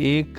1